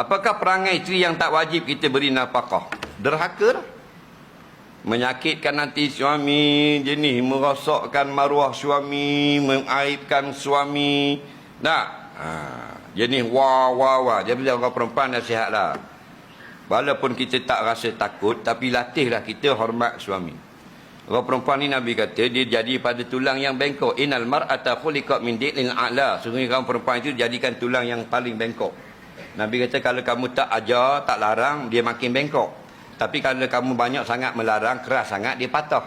Apakah perangai isteri yang tak wajib kita beri nafkah? Derhaka dah. Menyakitkan nanti suami, jenis merosakkan maruah suami, mengaibkan suami. Tak? Jenis wah. Jadi orang perempuan nasihatlah. Walaupun kita tak rasa takut, tapi latihlah kita hormat suami. Orang perempuan ni Nabi kata dia jadi pada tulang yang bengkok. Innal mar'ata khuliqat min di'lil a'la. Sungguh orang perempuan itu jadikan tulang yang paling bengkok. Nabi kata kalau kamu tak ajar, tak larang, dia makin bengkok. Tapi kalau kamu banyak sangat melarang, keras sangat, dia patah.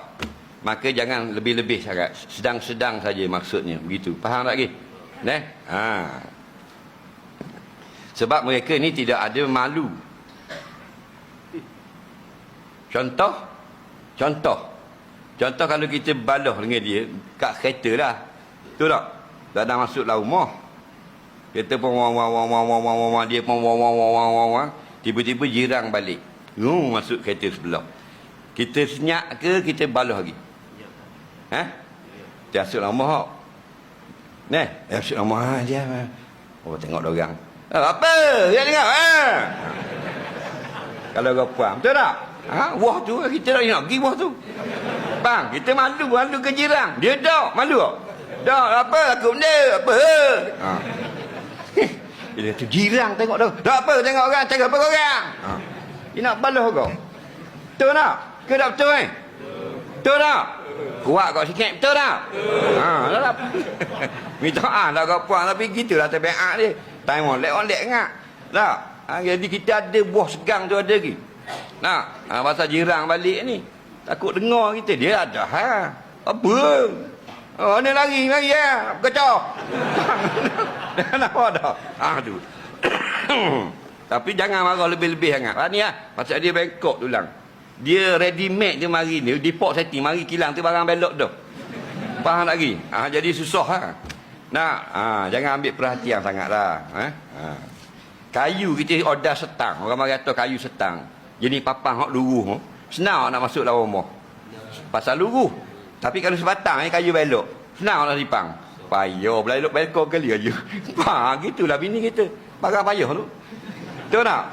Maka jangan lebih-lebih sangat. Sedang-sedang saja maksudnya. Begitu. Faham tak lagi? Sebab mereka ni tidak ada malu. Contoh kalau kita balah dengan dia kat kereta lah. Betul tak? Tak ada masuk dalam rumah. Kita pun dia pun tiba-tiba jirang balik. Masuk kereta sebelah. Kita senyap ke kita balah lagi? Dia masuk dalam rumah. Masuk dalam rumah dia. Oh tengok dia orang. Apa? Dia tengok. Kalau kau puan, betul tak? Wah tu kita nak pergi wah tu. Bang, kita malu ke jirang. Dia tak malu tak? Tak, apa aku benda? Apa? Dia tu jirang tengok tu. Tak apa tengok orang, cakap apa orang? Dia nak balah kau. Betul tak? Ke tak betul Betul tak? Kuat kau sikit, betul tak? Tak. Minta lah kau puan tapi gitulah tabiat dia. Time on let ngak. Tak? Jadi kita ada buah segang tu ada lagi. Pasal jirang balik ni. Takut dengar kita. Dia ada Apa? Ni lari kacau. Dah nampak dah. Tu. Tapi jangan marah lebih-lebih sangat. Ni pasal dia bengkok tulang. Dia ready made je mari ni. Dipok setting mari kilang tu barang belok dah. Faham lagi? Jadi susah jangan ambil perhatian sangatlah. Kayu kita order setang. Orang mari atas kayu setang. Jadi papang hok luruh. Senang nak masuk dalam rumah. Pasal luruh. Tapi kalau sebatang kayu belok, senang nak lipang. Payah belok belok kali aja. Gitulah bini kita. Barang payah tu. Betul tak?